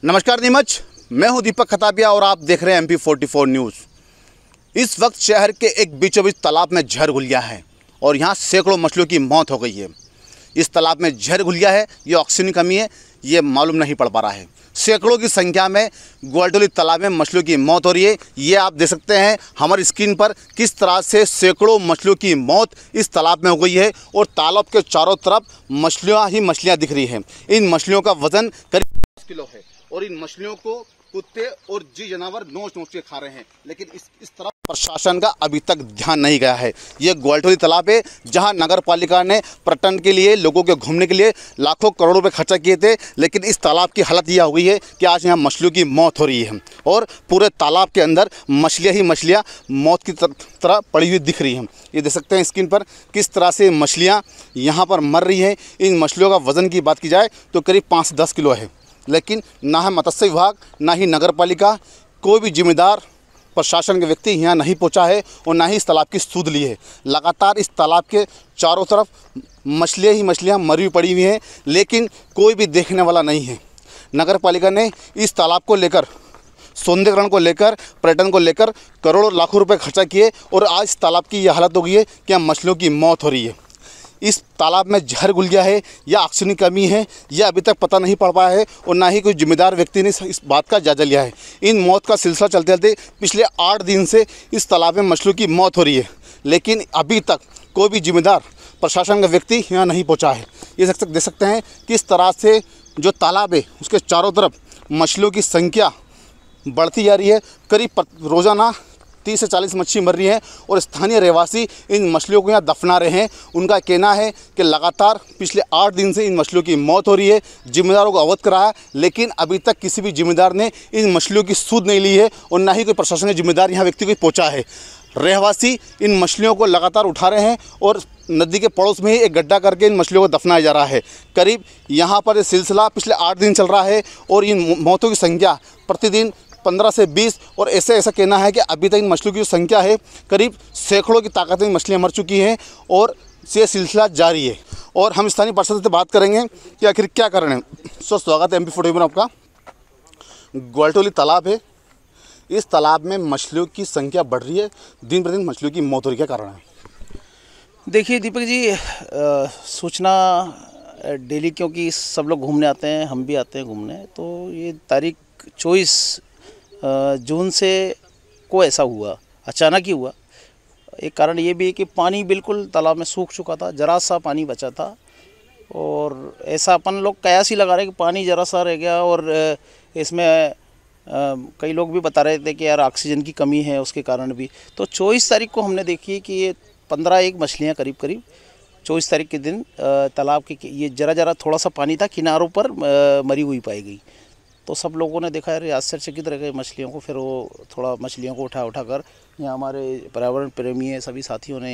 नमस्कार नीमच, मैं हूं दीपक खताबिया और आप देख रहे हैं MP44 न्यूज़। इस वक्त शहर के एक बीचों बीच तालाब में जहर घुल गया है और यहां सैकड़ों मछलियों की मौत हो गई है। इस तालाब में जहर घुल गया है, ये ऑक्सीजन की कमी है, ये मालूम नहीं पड़ पा रहा है। सैकड़ों की संख्या में ग्वालटोली तालाब में मछलियों की मौत हो रही है। ये आप देख सकते हैं हमारी स्क्रीन पर किस तरह से सैकड़ों मछलियों की मौत इस तालाब में हो गई है और तालाब के चारों तरफ मछलियाँ ही मछलियाँ दिख रही हैं। इन मछलियों का वजन करीब 10 किलो है और इन मछलियों को कुत्ते और जी जानवर नोच नोच के खा रहे हैं, लेकिन इस तरफ प्रशासन का अभी तक ध्यान नहीं गया है। ये ग्वालटोली तालाब है जहां नगर पालिका ने पर्यटन के लिए, लोगों के घूमने के लिए लाखों करोड़ों रुपए खर्चा किए थे, लेकिन इस तालाब की हालत यह हो गई है कि आज यहाँ मछलियों की मौत हो रही है और पूरे तालाब के अंदर मछलियाँ ही मछलियाँ मौत की तरह पड़ी हुई दिख रही हैं। ये देख सकते हैं स्क्रीन पर किस तरह से मछलियाँ यहाँ पर मर रही हैं। इन मछलियों का वज़न की बात की जाए तो करीब 5 से 10 किलो है, लेकिन ना है मत्स्य विभाग, ना ही नगर पालिका, कोई भी जिम्मेदार प्रशासन के व्यक्ति यहाँ नहीं पहुँचा है और ना ही इस तालाब की सूध ली है। लगातार इस तालाब के चारों तरफ मछलियाँ ही मछलियाँ मरी हुई पड़ी हुई हैं, लेकिन कोई भी देखने वाला नहीं है। नगर पालिका ने इस तालाब को लेकर, सौंदर्यीकरण को लेकर, पर्यटन को लेकर करोड़ों लाखों रुपए खर्चा किए और आज इस तालाब की यह हालत हो गई है कि यहाँ मछलियों की मौत हो रही है। इस तालाब में जहर घुल गया है या ऑक्सीजन की कमी है, यह अभी तक पता नहीं पड़ पाया है और ना ही कोई जिम्मेदार व्यक्ति ने इस बात का जायजा लिया है। इन मौत का सिलसिला चलते चलते पिछले 8 दिन से इस तालाब में मछलियों की मौत हो रही है, लेकिन अभी तक कोई भी जिम्मेदार प्रशासन का व्यक्ति यहाँ नहीं पहुँचा है। ये देख सकते हैं किस तरह से जो तालाब है उसके चारों तरफ मछलियों की संख्या बढ़ती जा रही है। करीब रोज़ाना 30 से 40 मछली मर रही है और स्थानीय रहवासी इन मछलियों को यहाँ दफना रहे हैं। उनका कहना है कि लगातार पिछले 8 दिन से इन मछलियों की मौत हो रही है। जिम्मेदारों को अवगत कराया, लेकिन अभी तक किसी भी जिम्मेदार ने इन मछलियों की सूध नहीं ली है और ना ही कोई प्रशासनिक जिम्मेदार यहाँ व्यक्ति को पहुँचा है। रहवासी इन मछलियों को लगातार उठा रहे हैं और नदी के पड़ोस में ही एक गड्ढा करके इन मछलियों को दफनाया जा रहा है। करीब यहाँ पर ये सिलसिला पिछले 8 दिन चल रहा है और इन मौतों की संख्या प्रतिदिन 15 से 20 और ऐसा कहना है कि अभी तक इन मछलियों की जो संख्या है करीब सैकड़ों की ताकत में मछलियाँ मर चुकी हैं और ये सिलसिला जारी है। और हम स्थानीय पार्षद से बात करेंगे कि आखिर क्या कारण है। स्वागत है MP44 में आपका। ग्वालटोली तालाब है, इस तालाब में मछलियों की संख्या बढ़ रही है, दिन प्रतिदिन मछलियों की मौत हो रही है, क्या कारण है? देखिए दीपक जी, सूचना डेली, क्योंकि सब लोग घूमने आते हैं, हम भी आते हैं घूमने, तो ये तारीख 24 जून से को ऐसा हुआ, अचानक ही हुआ। एक कारण ये भी है कि पानी बिल्कुल तालाब में सूख चुका था, जरा सा पानी बचा था और ऐसा अपन लोग कयास ही लगा रहे कि पानी जरा सा रह गया और इसमें कई लोग भी बता रहे थे कि यार ऑक्सीजन की कमी है, उसके कारण भी। तो 24 तारीख को हमने देखी कि ये 15 मछलियाँ करीब 24 तारीख के दिन तालाब के ये जरा थोड़ा सा पानी था, किनारों पर मरी हुई पाई गई। तो सब लोगों ने देखा यार आश्चर्यचकित रह गए मछलियों को। फिर वो थोड़ा मछलियों को उठा कर यहाँ हमारे पर्यावरण प्रेमी है सभी साथियों ने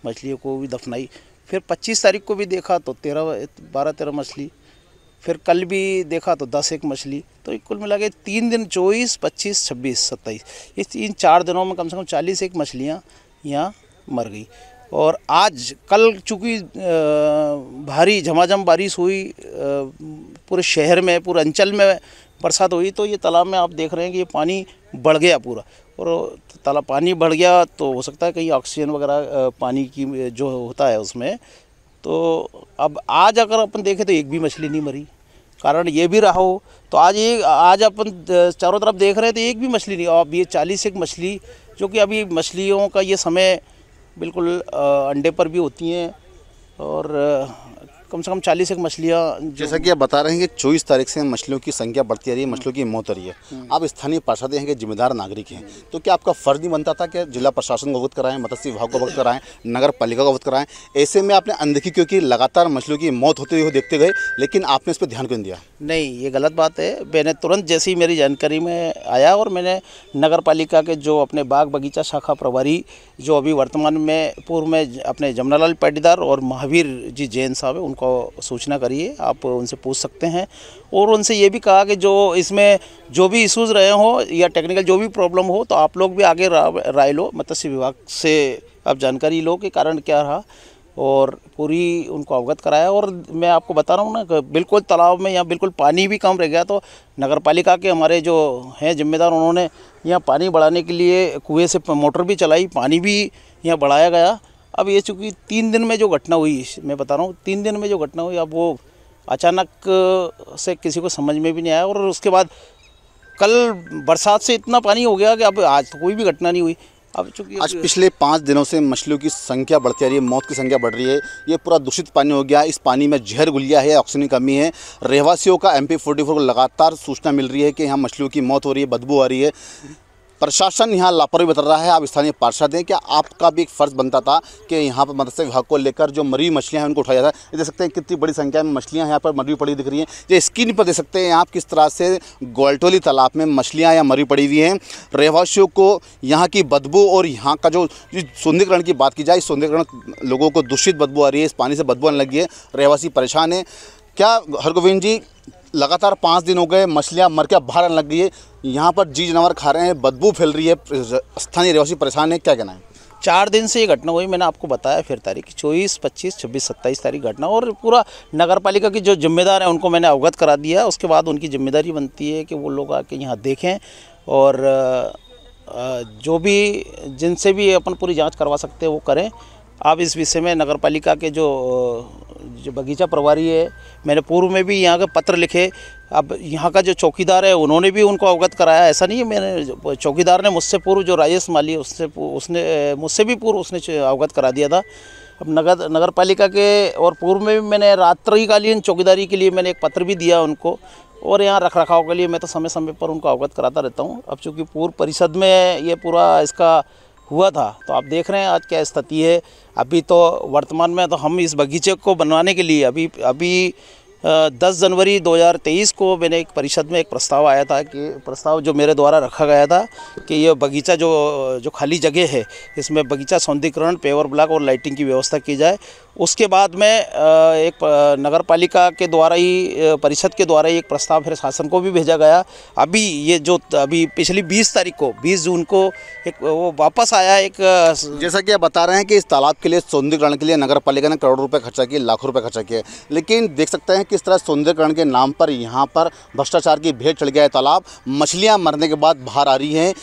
मछलियों को भी दफनाई। फिर 25 तारीख को भी देखा तो 12-13 मछली, फिर कल भी देखा तो 10 मछली। तो कुल मिला के 3 दिन 24, 25, 26, 27 इस 4 दिनों में कम से कम 40 मछलियाँ यहाँ मर गई। और आज कल चूँकि भारी झमाझम बारिश हुई, पूरे शहर में, पूरे अंचल में बरसात हुई, तो ये तालाब में आप देख रहे हैं कि ये पानी बढ़ गया पूरा। और तालाब पानी बढ़ गया तो हो सकता है कहीं ऑक्सीजन वगैरह पानी की जो होता है उसमें। तो अब आज अगर अपन देखें तो एक भी मछली नहीं मरी। कारण ये भी रहा हो तो आज अपन चारों तरफ देख रहे हैं तो एक भी मछली नहीं। अब ये 40 मछली, जो कि अभी मछलियों का ये समय बिल्कुल अंडे पर भी होती हैं और कम से कम 40 मछलियाँ, जैसा कि आप बता रहे हैं कि 24 तारीख से मछलियों की संख्या बढ़ती आ रही है, मछलियों की मौत हो रही है। आप स्थानीय पार्षद हैं कि जिम्मेदार नागरिक हैं, तो क्या आपका फ़र्ज नहीं बनता था कि जिला प्रशासन को अवगत कराएं, मत्स्य विभाग को अवगत कराएं, नगर पालिका को अवगत कराएं? ऐसे में आपने अनदेखी क्यों की? लगातार मछलियों की मौत होते हुए देखते गए, लेकिन आपने इस पर ध्यान क्यों नहीं दिया? नहीं, ये गलत बात है। मैंने तुरंत जैसी मेरी जानकारी में आया और मैंने नगर पालिका के जो अपने बाग बगीचा शाखा प्रभारी, जो अभी वर्तमान में पूर्व में अपने जमुनालाल पाटीदार और महावीर जी जैन साहब है, उनको सूचना करिए, आप उनसे पूछ सकते हैं। और उनसे ये भी कहा कि जो इसमें जो भी इश्यूज़ रहे हो या टेक्निकल जो भी प्रॉब्लम हो तो आप लोग भी आगे राय लो, मत्स्य विभाग से आप जानकारी लो कि कारण क्या रहा। और पूरी उनको अवगत कराया। और मैं आपको बता रहा हूँ ना, बिल्कुल तालाब में यहाँ बिल्कुल पानी भी कम रह गया, तो नगर पालिका के हमारे जो हैं जिम्मेदार, उन्होंने यहाँ पानी बढ़ाने के लिए कुएं से मोटर भी चलाई, पानी भी यहाँ बढ़ाया गया। अब ये चूँकि 3 दिन में जो घटना हुई, मैं बता रहा हूँ 3 दिन में जो घटना हुई, अब वो अचानक से किसी को समझ में भी नहीं आया। और उसके बाद कल बरसात से इतना पानी हो गया कि अब आज तो कोई भी घटना नहीं हुई। अब चूँकि आज पिछले 5 दिनों से मछलियों की संख्या बढ़ती आ रही है, मौत की संख्या बढ़ रही है। ये पूरा दूषित पानी हो गया, इस पानी में जहर घुल गया है, ऑक्सीजन की कमी है। रहवासियों का MP44 को लगातार सूचना मिल रही है कि यहाँ मछलियों की मौत हो रही है, बदबू आ रही है। प्रशासन यहाँ लापरवाही बता रहा है। आप स्थानीय पार्षद हैं, क्या आपका भी एक फ़र्ज़ बनता था कि यहाँ पर मत्स्य विभाग को लेकर जो मरी मछलियाँ हैं उनको उठाया जाए? ये देख सकते हैं कितनी बड़ी संख्या में मछलियाँ यहाँ पर मरी पड़ी दिख रही हैं। ये स्क्रीन पर देख सकते हैं आप किस तरह से ग्वालटोली तालाब में मछलियाँ यहाँ मरी पड़ी हुई हैं। रहवासियों को यहाँ की बदबू और यहाँ का जो सौंदर्यीकरण की बात की जाए, सौंदर्यीकरण लोगों को दूषित बदबू आ रही है, इस पानी से बदबू आने लगी है, रहवासी परेशान है। क्या हरगोविंद जी, लगातार 5 दिन हो गए, मछलियाँ मर के बाहर आने लग गई है, यहाँ पर जी जानवर खा रहे हैं, बदबू फैल रही है, स्थानीय रहवासी परेशान है, क्या कहना है? 4 दिन से ये घटना हुई, मैंने आपको बताया फिर तारीख 24, 25, 26, 27 तारीख घटना। और पूरा नगर पालिका के जो जिम्मेदार हैं उनको मैंने अवगत करा दिया। उसके बाद उनकी जिम्मेदारी बनती है कि वो लोग आके यहाँ देखें और जो भी जिनसे भी अपन पूरी जाँच करवा सकते हैं वो करें। आप इस विषय में नगर पालिका के जो बगीचा प्रभारी है, मैंने पूर्व में भी यहाँ के पत्र लिखे। अब यहाँ का जो चौकीदार है उन्होंने भी उनको अवगत कराया। ऐसा नहीं है, मैंने चौकीदार ने मुझसे पूर्व जो राजेश माली उसने मुझसे भी पूर्व उसने अवगत करा दिया था। अब नगर पालिका के और पूर्व में भी मैंने रात्रिकालीन चौकीदारी के लिए मैंने एक पत्र भी दिया उनको, और यहाँ रख रखाव के लिए मैं तो समय समय पर उनको अवगत कराता रहता हूँ। अब चूँकि पूर्व परिषद में ये पूरा इसका हुआ था, तो आप देख रहे हैं आज क्या स्थिति है। अभी तो वर्तमान में तो हम इस बगीचे को बनवाने के लिए अभी 10 जनवरी 2023 को मैंने एक परिषद में एक प्रस्ताव आया था, कि प्रस्ताव जो मेरे द्वारा रखा गया था कि ये बगीचा जो खाली जगह है, इसमें बगीचा सौंदर्यीकरण, पेवर ब्लॉक और लाइटिंग की व्यवस्था की जाए। उसके बाद में एक नगर पालिका के द्वारा ही, परिषद के द्वारा ही एक प्रस्ताव फिर शासन को भी भेजा गया। अभी ये जो अभी पिछली 20 तारीख को 20 जून को एक वो वापस आया। एक जैसा कि आप बता रहे हैं कि इस तालाब के लिए, सौंदर्यीकरण के लिए नगर पालिका ने करोड़ों रुपए खर्चा किए, लाखों रुपए खर्चा किए, लेकिन देख सकते हैं किस तरह सौंदर्यीकरण के नाम पर यहाँ पर भ्रष्टाचार की भेंट चढ़ गया है तालाब। मछलियाँ मरने के बाद बाहर आ रही हैं।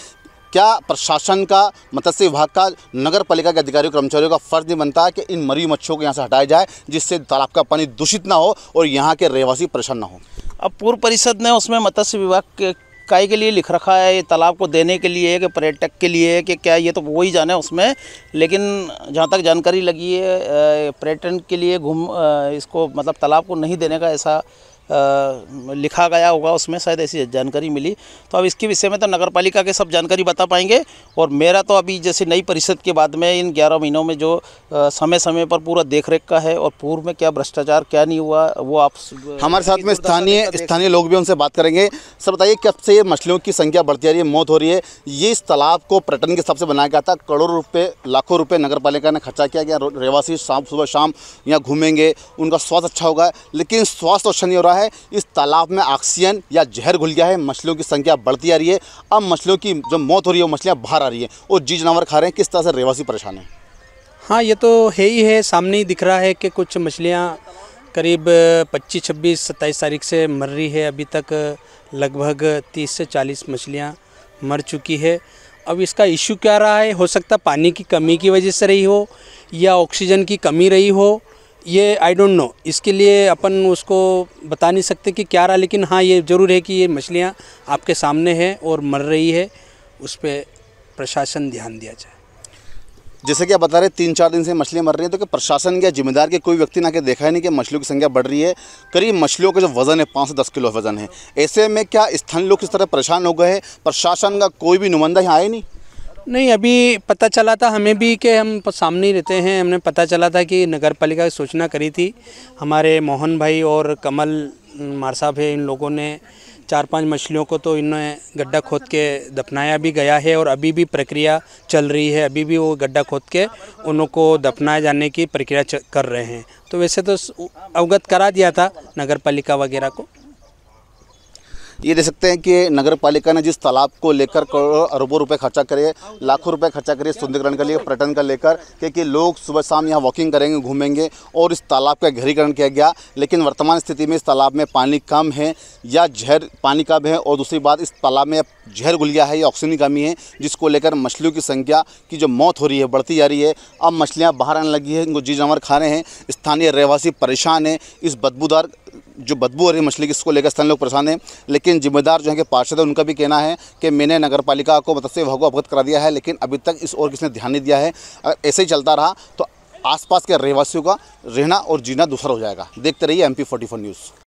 क्या प्रशासन का, मत्स्य विभाग का, नगर पालिका के अधिकारियों कर्मचारियों का फ़र्ज़ नहीं बनता है कि इन मरी मच्छियों को यहाँ से हटाया जाए, जिससे तालाब का पानी दूषित ना हो और यहाँ के रहवासी परेशान ना हो? अब पूर्व परिषद ने उसमें मत्स्य विभाग के लिए लिख रखा है, ये तालाब को देने के लिए, कि पर्यटक के लिए, कि क्या, ये तो वही जाने उसमें। लेकिन जहाँ तक जानकारी लगी है, पर्यटन के लिए इसको मतलब तालाब को नहीं देने का ऐसा लिखा गया होगा उसमें, शायद ऐसी जानकारी मिली। तो अब इसके विषय में तो नगर पालिका के सब जानकारी बता पाएंगे। और मेरा तो अभी जैसे नई परिषद के बाद में इन 11 महीनों में जो समय समय पर पूरा देखरेख का है, और पूर्व में क्या भ्रष्टाचार क्या नहीं हुआ, वो आप हमारे साथ में स्थानीय लोग भी उनसे बात करेंगे। सर बताइए, कब से ये मछलियों की संख्या बढ़ती आ रही है, मौत हो रही है? ये इस तालाब को पर्यटन के हिसाब से बनाया गया था, करोड़ों रुपये, लाखों रुपये नगर पालिका ने खर्चा किया गया। रहवासी सुबह शाम यहाँ घूमेंगे, उनका स्वास्थ्य अच्छा होगा, लेकिन स्वास्थ्य अच्छा नहीं हो रहा है। इस तालाब में ऑक्सीजन या जहर घुल गया है, मछलियों की संख्या बढ़ती आ रही है। अब मछलियों की जो मौत हो रही है वो मछलियाँ बाहर आ रही है और जी जानवर खा रहे हैं। किस तरह से रहवासी परेशान है? हाँ, ये तो है ही है, सामने ही दिख रहा है कि कुछ मछलियाँ करीब 25, 26, 27 तारीख से मर रही है। अभी तक लगभग 30 से 40 मछलियाँ मर चुकी है। अब इसका इशू क्या रहा है? हो सकता पानी की कमी की वजह से रही हो, या ऑक्सीजन की कमी रही हो, ये आई डोंट नो। इसके लिए अपन उसको बता नहीं सकते कि क्या रहा, लेकिन हाँ ये ज़रूर है कि ये मछलियाँ आपके सामने हैं और मर रही है, उस पर प्रशासन ध्यान दिया जाए। जैसे कि आप बता रहे 3-4 दिन से मछलियाँ मर रही हैं, तो क्या प्रशासन या जिम्मेदार के कोई व्यक्ति ना के देखा है नहीं कि मछलियों की संख्या बढ़ रही है? करीब मछलियों का जो वज़न है 5 से 10 किलो वज़न है। ऐसे में क्या स्थानीय लोग इस तरह परेशान हो गए हैं? प्रशासन का कोई भी नुमाइंदा यहाँ आया नहीं, अभी पता चला था हमें भी कि हम सामने ही रहते हैं, हमने पता चला था कि नगर पालिका की सूचना करी थी। हमारे मोहन भाई और कमल मार साहब है, इन लोगों ने 4-5 मछलियों को तो इन्होंने गड्ढा खोद के दफनाया भी गया है, और अभी भी प्रक्रिया चल रही है। अभी भी वो गड्ढा खोद के उनको दफनाए जाने की प्रक्रिया कर रहे हैं। तो वैसे तो अवगत करा दिया था नगर पालिका वगैरह को। ये देख सकते हैं कि नगर पालिका ने जिस तालाब को लेकर करोड़ों अरबों रुपए खर्चा करे, लाखों रुपए खर्चा करे सुंदरीकरण के लिए, पर्यटन का लेकर, क्योंकि लोग सुबह शाम यहाँ वॉकिंग करेंगे, घूमेंगे, और इस तालाब का गहरीकरण किया गया। लेकिन वर्तमान स्थिति में इस तालाब में पानी कम है या जहर पानी कम है, और दूसरी बात इस तालाब में अब जहर घुल गया है या ऑक्सीजन की कमी है, जिसको लेकर मछलियों की संख्या की जो मौत हो रही है बढ़ती जा रही है। अब मछलियाँ बाहर आने लगी है, इनको जी जानवर खा रहे हैं, स्थानीय रहवासी परेशान हैं, इस बदबूदार जो बदबू हो रही है मछली की, इसको लेकर स्थानीय लोग परेशान हैं। लेकिन जिम्मेदार जो है कि पार्षद है, उनका भी कहना है कि मैंने नगर पालिका को मत्स्य विभाग को अवगत करा दिया है, लेकिन अभी तक इस ओर किसने ध्यान नहीं दिया है। अगर ऐसे ही चलता रहा तो आसपास के रहवासियों का रहना और जीना दूसरा हो जाएगा। देखते रहिए MP44 न्यूज़।